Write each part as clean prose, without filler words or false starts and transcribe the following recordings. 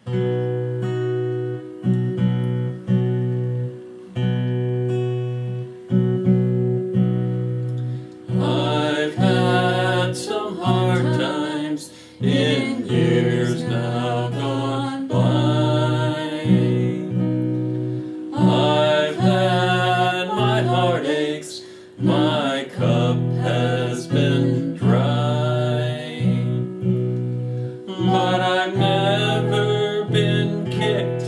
I've had some hard times in years now gone by. I've had my heartaches, my cup has been dry. But I've never been kicked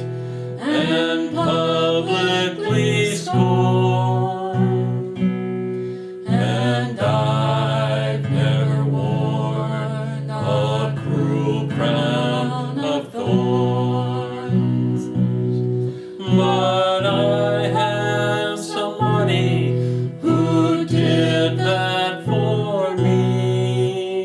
and publicly scorned. And I've never worn a cruel crown of thorns. But I have somebody who did that for me.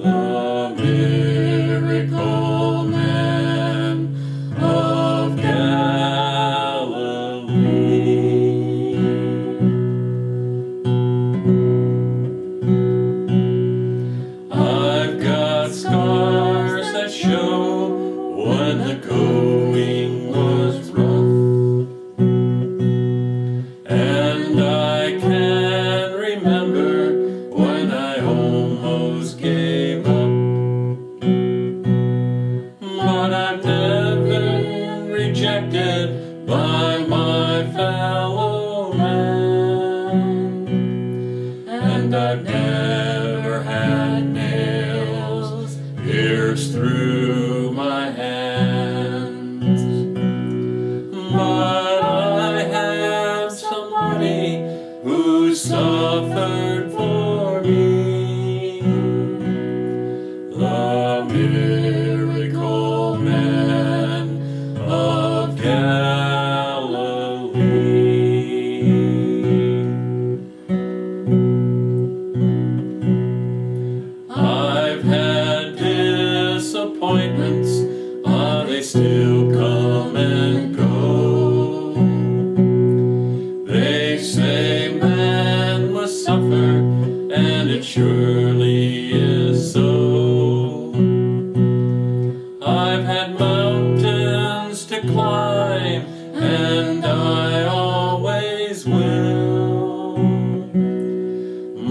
The miracle man of Galilee. I've got scars that show when the going was rough, and I can remember when I almost gave up. But I've never been rejected by my fellow man, and I've never had nails pierced through my hands. But I have somebody who suffered for me. The miracle man of Galilee. I've had disappointments, they still come and go. They say man must suffer, and it surely is so. I've had mountains to climb, and I always will.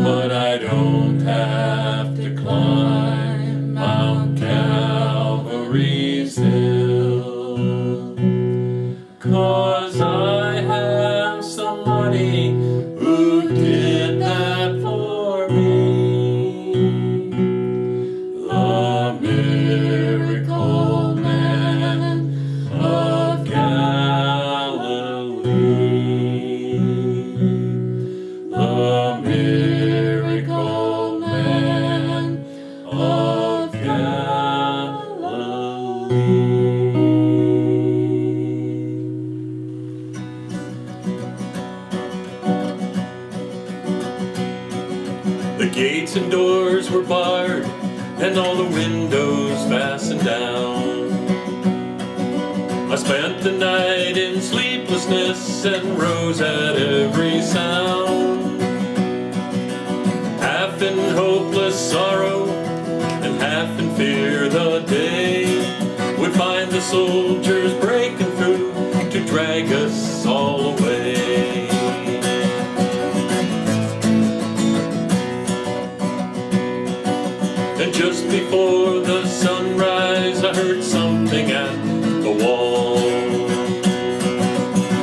But I don't have to climb Mount Calvary's hill, 'cause I have somebody who did that for me. The miracle man of Galilee. The miracle man of Galilee. The gates and doors were barred, and all the windows fastened down. I spent the night in sleeplessness and rose at every sound. Half in hopeless sorrow and half in fear the day would find the soldiers breaking through to drag us all away. And just before the sunrise, I heard something at the wall.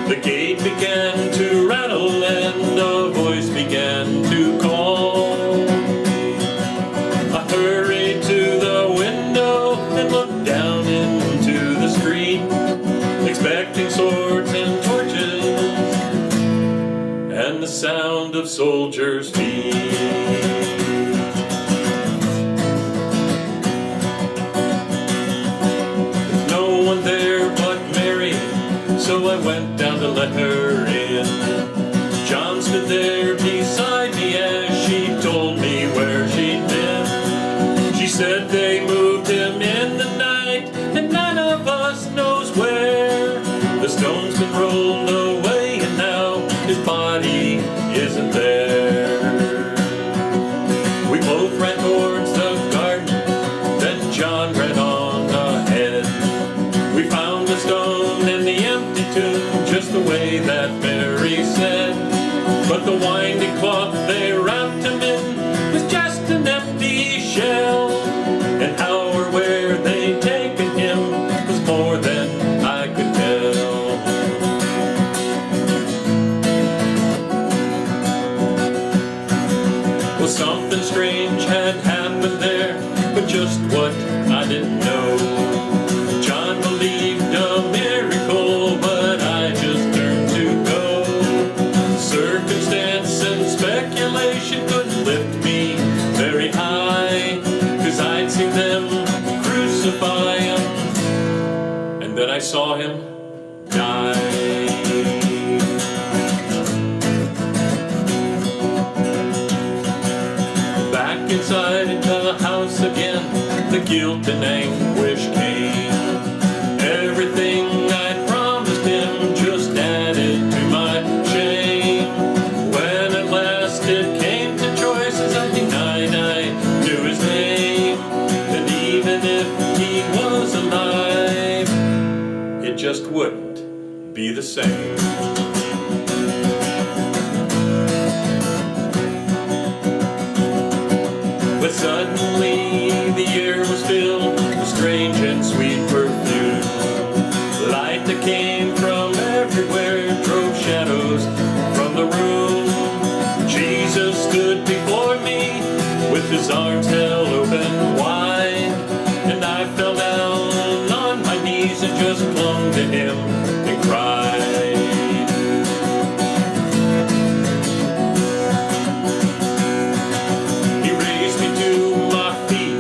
The gate began to rattle and a voice began to call. I hurried to the window and looked down into the street, expecting swords and torches and the sound of soldiers' feet. There but Mary, so I went down to let her in. John stood there beside me as she told me where she'd been. She said they moved him in the night, and none of us knows where. The stone's been rolled away, and now his body isn't there. We both ran towards the garden, then John ran on ahead. But the winding cloth they wrapped him in was just an empty shell. And how or where they'd taken him was more than I could tell. Well, something strange had happened there, but just what I didn't know. John believed a miracle, but I just turned to go. Circumstance and speculation couldn't lift me very high, 'cause I'd seen them crucify him, and then I saw him die. Back inside the house again, the guilt and anguish came. Everything I'd promised him just added to my shame. When at last it came to choices, I denied I knew his name. And even if he was alive, it just wouldn't be the same. But suddenly the air was filled with strange and sweet perfume. Light that came from everywhere drove shadows from the room. Jesus stood before me with his arms held open wide, and I fell down on my knees and just clung to him and cried. He raised me to my feet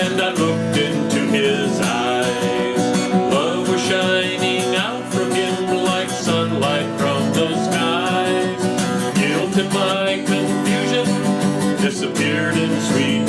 and I looked into his eyes. Love was shining out from him like sunlight from the skies. Guilt and my confusion disappeared in sweet